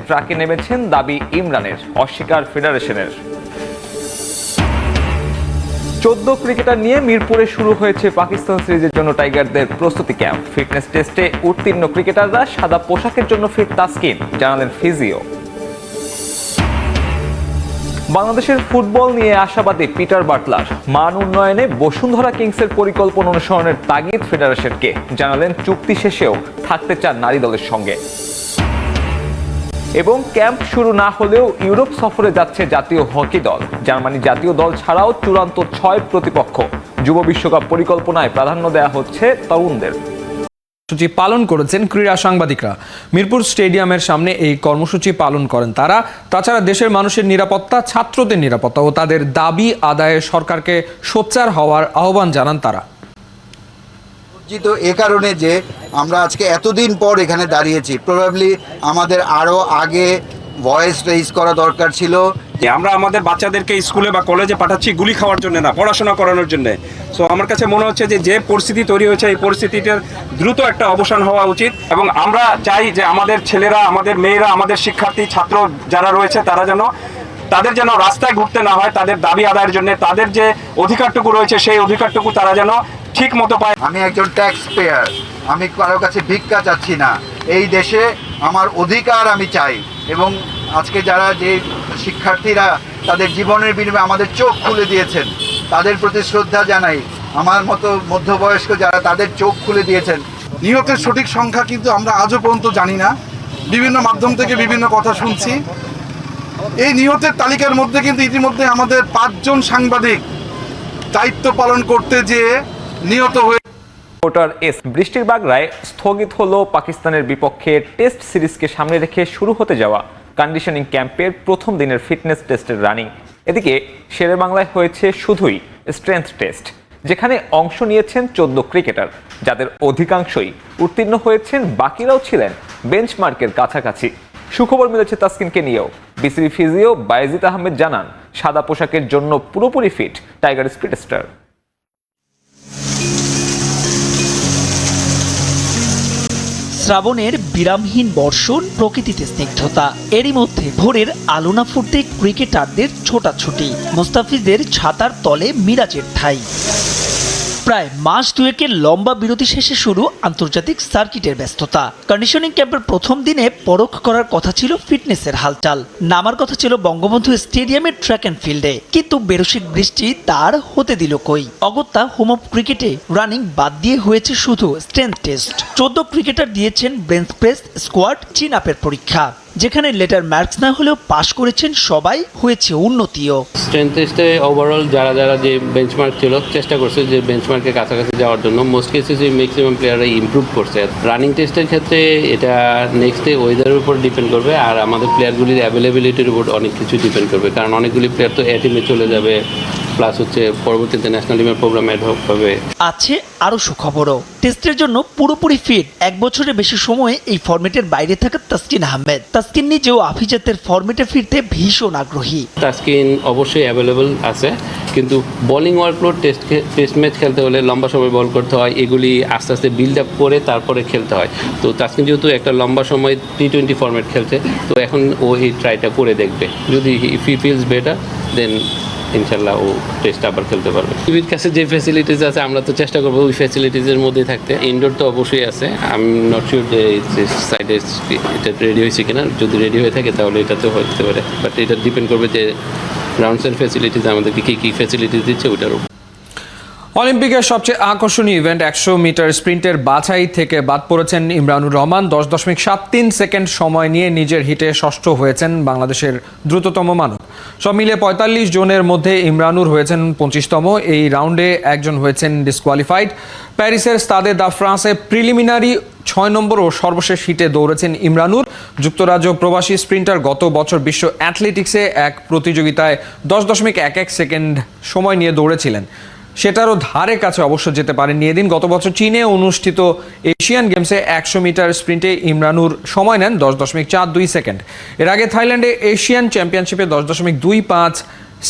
ট্রাকে নেমেছেন দাবি ইমরানের, অস্বীকার ফেডারেশনের। 14 ক্রিকেটার নিয়ে মিরপুরে শুরু হয়েছে পাকিস্তান সিরিজের জন্য টাইগারদের প্রস্তুতি ক্যাম্প। ফিটনেস টেস্টে উত্তীর্ণ ক্রিকেটাররা সাদা পোশাকের জন্য ফিট তাসকিন, জানালেন ফিজিও। বাংলাদেশের ফুটবল নিয়ে আশাবাদী পিটার বাটলার। মান উন্নয়নে বসুন্ধরা কিংসের পরিকল্পনা অনুসরণের তাগিদ ফেডারেশনকে, জানালেন চুক্তি শেষেও থাকতে চান নারী দলের সঙ্গে। এবং ক্যাম্প শুরু না হলেও ইউরোপ সফরে যাচ্ছে জাতীয় হকি দল। জার্মানি জাতীয় দল ছাড়াও চূড়ান্ত 6 প্রতিপক্ষ। যুব বিশ্বকাপ পরিকল্পনায় প্রাধান্য দেওয়া হচ্ছে তরুণদের। কর্মসূচি পালন করেছেন ক্রীড়া সাংবাদিকরা। মিরপুর স্টেডিয়ামের সামনে এই কর্মসূচি পালন করেন তারা। তাছাড়া দেশের মানুষের নিরাপত্তা, ছাত্রদের নিরাপত্তা ও তাদের দাবি আদায়ে সরকারকে সোচ্চার হওয়ার আহ্বান জানান তারা। এ কারণে যে আমরা আজকে এতদিন পর এখানে দাঁড়িয়েছি, প্রবাবলি আমাদের আরও আগে ভয়েস রেইজ করা দরকার ছিল। আমরা আমাদের বাচ্চাদেরকে স্কুলে বা কলেজে পাঠাচ্ছি গুলি খাওয়ার জন্য না, পড়াশোনা করানোর জন্য। সো আমার কাছে মনে হচ্ছে যে পরিস্থিতি তৈরি হয়েছে, এই পরিস্থিতিটার দ্রুত একটা অবসান হওয়া উচিত। এবং আমরা চাই যে আমাদের ছেলেরা, আমাদের মেয়েরা, আমাদের শিক্ষার্থী ছাত্র যারা রয়েছে তাদের যেন রাস্তায় ঘুরতে না হয়, তাদের দাবি আদায়ের জন্য তাদের যে অধিকারটুকু রয়েছে সেই অধিকারটুকু তারা যেন ঠিক মতো পায়। আমি একজন ট্যাক্স পেয়ার, আমি কারো কাছে ভিক্ষা চাচ্ছি না। এই দেশে আমার অধিকার আমি চাই। এবং আজকে যারা যে শিক্ষার্থীরা তাদের জীবনের বিনিময়ে আমাদের চোখ খুলে দিয়েছেন, তাদের প্রতি শ্রদ্ধা জানাই। আমার মতো মধ্যবয়স্ক যারা তাদের চোখ খুলে দিয়েছেন। নিহতের সঠিক সংখ্যা কিন্তু আমরা আজও পর্যন্ত জানি না। বিভিন্ন মাধ্যম থেকে বিভিন্ন কথা শুনছি। এই নিহতের তালিকার মধ্যে কিন্তু ইতিমধ্যে আমাদের 5 জন সাংবাদিক দায়িত্ব পালন করতে যেয়ে নিহত হয়ে। বৃষ্টির বাগড়ায় স্থগিত হলো পাকিস্তানের বিপক্ষে টেস্ট সিরিজকে সামনে রেখে শুরু হতে যাওয়া কন্ডিশনিং ক্যাম্পের প্রথম দিনের ফিটনেস টেস্টের রানিং। এদিকে শেরে বাংলায় হয়েছে শুধুই স্ট্রেংথ টেস্ট, যেখানে অংশ নিয়েছেন 14 ক্রিকেটার, যাদের অধিকাংশই উত্তীর্ণ হয়েছেন, বাকিরাও ছিলেন বেঞ্চমার্কের কাছাকাছি। সুখবর মিলেছে তাসকিনকে নিয়েও। বিসিবি ফিজিও বায়েজিদ আহমেদ জানান, সাদা পোশাকের জন্য পুরোপুরি ফিট টাইগার স্পিড স্টার। শ্রাবণের বিরামহীন বর্ষণ, প্রকৃতিতে স্নিগ্ধতা, এরই মধ্যে ভোরের আলো না ফুটতে ক্রিকেটারদের ছোটাছুটি, মুস্তাফিজদের ছাতার তলে মিরাজের ঠাঁই। প্রায় মাস দুয়েকের লম্বা বিরতি শেষে শুরু আন্তর্জাতিক সার্কিটের ব্যস্ততা। কন্ডিশনিং ক্যাম্পের প্রথম দিনে পরখ করার কথা ছিল ফিটনেসের হালচাল, নামার কথা ছিল বঙ্গবন্ধু স্টেডিয়ামের ট্র্যাক অ্যান্ড ফিল্ডে, কিন্তু বেরসিক বৃষ্টি তার হতে দিল কই। অগত্যা হোম অফ ক্রিকেটে রানিং বাদ দিয়ে হয়েছে শুধু স্ট্রেংথ টেস্ট। 14 ক্রিকেটার দিয়েছেন বেঞ্চ প্রেস, স্কোয়াড, চিন আপের পরীক্ষা, যেখানে লেটার মার্কস না হলেও পাশ করেছেন সবাই, হয়েছে উন্নতিও। স্ট্রেংথ টেস্টে ওভারঅল যারা যে বেঞ্চমার্ক ছিল, চেষ্টা করছে যে বেঞ্চমার্কের কাছাকাছি যাওয়ার জন্য। মোস্ট কেসেসে ম্যাক্সিমাম প্লেয়াররা ইমপ্রুভ করছে। রানিং টেস্টের ক্ষেত্রে এটা নেক্সট ডে ওয়েদারের উপর ডিপেন্ড করবে, আর আমাদের প্লেয়ারগুলির অ্যাভেলেবিলিটির উপর অনেক কিছু ডিপেন্ড করবে, কারণ অনেকগুলি প্লেয়ার তো এ টিমে চলে যাবে, প্লাস হচ্ছে পরবর্তীতে ন্যাশনাল টিমের প্রোগ্রাম অ্যাড হবে। আছে আরও সুখবরও, টেস্টের জন্য পুরোপুরি ফিট 1 বছরের বেশি সময়ে এই ফরম্যাটের বাইরে থাকা তাসকিন আহমেদ। তাসকিন নিজেও আভিজাতের ফরম্যাটে ফিরতে ভীষণ আগ্রহী। তাসকিন অবশ্যই অ্যাভেলেবল আছে, কিন্তু বোলিং ওয়ার্কলোড টেস্ট ম্যাচ খেলতে হলে লম্বা সময় বল করতে হয়, এগুলি আস্তে আস্তে বিল্ড আপ করে তারপরে খেলতে হয়। তো তাসকিন যেহেতু একটা লম্বা সময় T20 ফরম্যাট খেলছে, তো এখন ও এই ট্রাইটা করে দেখবে। যদি ইফ হি ফিলস বেটার, দেন ইনশাল্লাহ ও টেস্ট আবার খেলতে পারবে। টিভির কাছে যে ফ্যাসিলিটিস আছে আমরা তো চেষ্টা করবো ওই ফ্যাসিলিটিসের মধ্যেই থাকতে। ইনডোর তো অবশ্যই আছে, আমি নট শিওর যে সাইডে এটা রেডি হয়েছে কিনা। যদি রেডি হয়ে থাকে তাহলে এটাতেও হতে পারে, বাট এটা ডিপেন্ড করবে যে গ্রাউন্ডসের ফ্যাসিলিটিস আমাদেরকে কী ফ্যাসিলিটিস দিচ্ছে ওটার উপর। অলিম্পিকের সবচেয়ে আকর্ষণীয় ইভেন্ট 100 মিটার স্প্রিন্টের বাছাই থেকে বাদ পড়েছেন ইমরানুর রহমান। 10.73 সেকেন্ড সময় নিয়ে নিজের হিটে ষষ্ঠ হয়েছেন বাংলাদেশের দ্রুততম মানব। সব মিলে 45 জনের মধ্যে ইমরানুর হয়েছেন 25তম। এই রাউন্ডে একজন হয়েছেন ডিসকোয়ালিফাইড। প্যারিসের স্তাদে দা ফ্রান্সে প্রিলিমিনারি 6 নম্বর ও সর্বশেষ হিটে দৌড়েছেন ইমরানুর। যুক্তরাজ্য প্রবাসী স্প্রিন্টার গত বছর বিশ্ব অ্যাথলেটিক্সে এক প্রতিযোগিতায় 10.11 সেকেন্ড সময় নিয়ে দৌড়েছিলেন, সেটারও ধারে কাছে অবশ্য যেতে পারেননি এদিন। গত বছর চীনে অনুষ্ঠিত এশিয়ান গেমসে 100 মিটার স্প্রিন্টে ইমরানুর সময় নেন 10.42 সেকেন্ড। এর আগে থাইল্যান্ডে এশিয়ান চ্যাম্পিয়নশিপে 10.25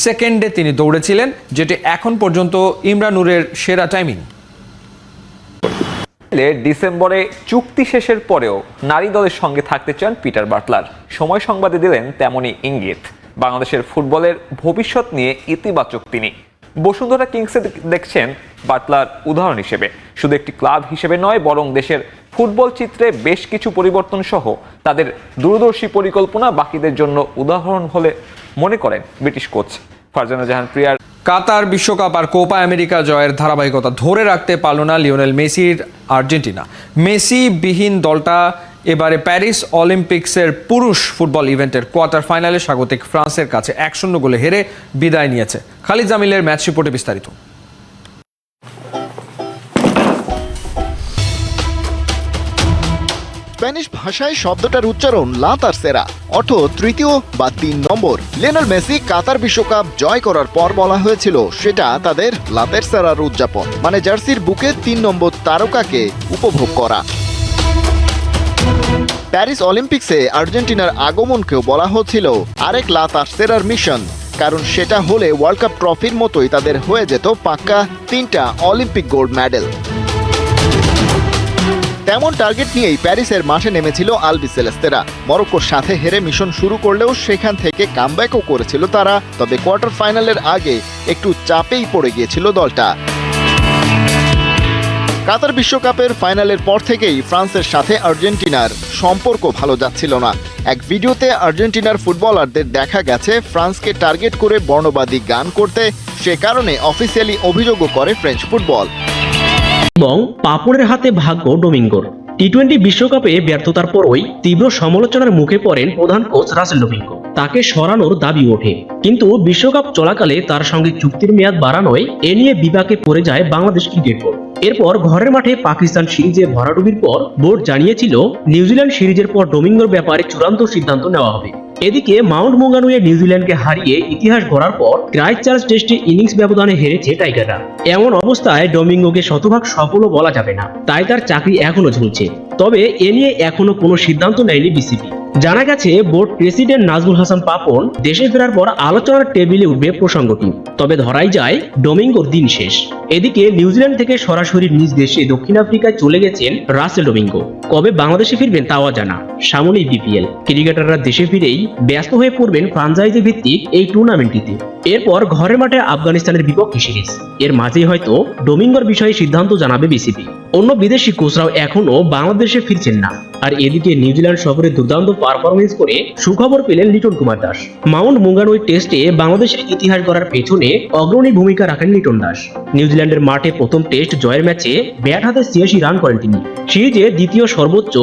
সেকেন্ডে তিনি দৌড়েছিলেন, যেটি এখন পর্যন্ত ইমরানুরের সেরা টাইমিং। ডিসেম্বরে চুক্তি শেষের পরেও নারী দলের সঙ্গে থাকতে চান পিটার বাটলার। সময় সংবাদে দিলেন তেমনই ইঙ্গিত। বাংলাদেশের ফুটবলের ভবিষ্যৎ নিয়ে ইতিবাচক তিনি। বসুন্ধরা কিংসে দেখছেন বাটলার উদাহরণ হিসেবে, শুধু একটি ক্লাব হিসেবে নয়, বরং দেশের ফুটবল চিত্রে বেশ কিছু পরিবর্তন সহ তাদের দূরদর্শী পরিকল্পনা বাকিদের জন্য উদাহরণ বলে মনে করেন ব্রিটিশ কোচ ফারজানা জাহান প্রিয়ার। কাতার বিশ্বকাপ আর কোপা আমেরিকা জয়ের ধারাবাহিকতা ধরে রাখতে পারল না লিওনেল মেসির আর্জেন্টিনা। মেসি বিহীন দলটা এবারে প্যারিস অলিম্পিক্সের পুরুষ ফুটবল ইভেন্টের কোয়ার্টার ফাইনালে স্বাগতিক ফ্রান্সের কাছে 1-0 গোলে হেরে বিদায় নিয়েছে। খালিদ জামিলের ম্যাচ রিপোর্টে বিস্তারিত। স্প্যানিশ ভাষায় শব্দটার উচ্চারণ লা তারসেরা, অর্থ তৃতীয় বা 3 নম্বর। লিওনেল মেসি কাতার বিশ্বকাপ জয় করার পর বলা হয়েছিল সেটা তাদের লা তারসেরার উদযাপন, মানে জার্সির বুকে 3 নম্বর তারকাকে উপভোগ করা। প্যারিস অলিম্পিক্সে আর্জেন্টিনার আগমনকেও বলা হচ্ছিল আরেক লা তারসেরার মিশন, কারণ সেটা হলে ওয়ার্ল্ড কাপ ট্রফির মতোই তাদের হয়ে যেত পাক্কা 3টা অলিম্পিক গোল্ড মেডেল। তেমন টার্গেট নিয়েই প্যারিসের মাঠে নেমেছিল আলবিসেলেস্তেরা। মরক্কোর সাথে হেরে মিশন শুরু করলেও সেখান থেকে কামব্যাকও করেছিল তারা, তবে কোয়ার্টার ফাইনালের আগে একটু চাপেই পড়ে গিয়েছিল দলটা। কাতার বিশ্বকাপের ফাইনালের পর থেকেই ফ্রান্সের সাথে আর্জেন্টিনার সম্পর্ক ভালো যাচ্ছিল না। এক ভিডিওতে আর্জেন্টিনার ফুটবলারদের দেখা গেছে ফ্রান্সকে টার্গেট করে বর্ণবাদী গান করতে, সে কারণে অফিসিয়ালি অভিযোগও করে ফ্রেঞ্চ ফুটবল। এবং পাপড়ের হাতে ভাগ্য ডোমিঙ্গোর। টি-20 বিশ্বকাপে ব্যর্থতার পরই তীব্র সমালোচনার মুখে পড়েন প্রধান কোচ রাসেল ডোমিঙ্গো। তাকে সরানোর দাবি ওঠে, কিন্তু বিশ্বকাপ চলাকালে তার সঙ্গে চুক্তির মেয়াদ বাড়ানোয় এ নিয়ে বিপাকে পড়ে যায় বাংলাদেশ ক্রিকেট বোর্ড। এরপর ঘরের মাঠে পাকিস্তান সিরিজে ভরাডুবির পর বোর্ড জানিয়েছিল নিউজিল্যান্ড সিরিজের পর ডোমিঙ্গোর ব্যাপারে চূড়ান্ত সিদ্ধান্ত নেওয়া হবে। এদিকে মাউন্ট মঙ্গানুয়ে নিউজিল্যান্ডকে হারিয়ে ইতিহাস গড়ার পর ক্রাইস্টচার্চ টেস্টে ইনিংস ব্যবধানে হেরেছে টাইগাররা। এমন অবস্থায় ডোমিঙ্গোকে শতভাগ সফলও বলা যাবে না, তাই তার চাকরি এখনো ঝুলছে। তবে এ নিয়ে এখনো কোনো সিদ্ধান্ত নেয়নি বিসিবি। জানা গেছে বোর্ড প্রেসিডেন্ট নাজমুল হাসান পাপন দেশে ফেরার পর আলোচনার টেবিলে উঠবে প্রসঙ্গটি, তবে ধরাই যায় ডোমিঙ্গোর দিন শেষ। এদিকে নিউজিল্যান্ড থেকে সরাসরি নিজ দেশে দক্ষিণ আফ্রিকায় চলে গেছেন রাসেল ডোমিঙ্গো। কবে বাংলাদেশে ফিরবেন তাও জানা। সামনেই বিপিএল, ক্রিকেটাররা দেশে ফিরেই ব্যস্ত হয়ে পড়বেন ফ্রাঞ্চাইজি ভিত্তিক এই টুর্নামেন্টটিতে। এরপর ঘরের মাঠে আফগানিস্তানের বিপক্ষে সিরিজ, এর মাঝেই হয়তো ডোমিঙ্গোর বিষয়ে সিদ্ধান্ত জানাবে বিসিবি। অন্য বিদেশি কোচরাও এখনো বাংলাদেশে ফিরছেন না। আর এদিকে নিউজিল্যান্ড সফরে দুর্দান্ত পারফরমেন্স করে সুখবর পেলেন লিটন কুমার দাস। মাউন্ট মঙ্গানুই টেস্টে বাংলাদেশের ইতিহাস গড়ার পেছনে অগ্রণী ভূমিকা রাখেন লিটন দাস। নিউজিল্যান্ডের মাঠে প্রথম টেস্ট জয়ের ম্যাচে ব্যাট হাতে 86 রান করেন তিনি। সিরিজে দ্বিতীয় সর্বোচ্চ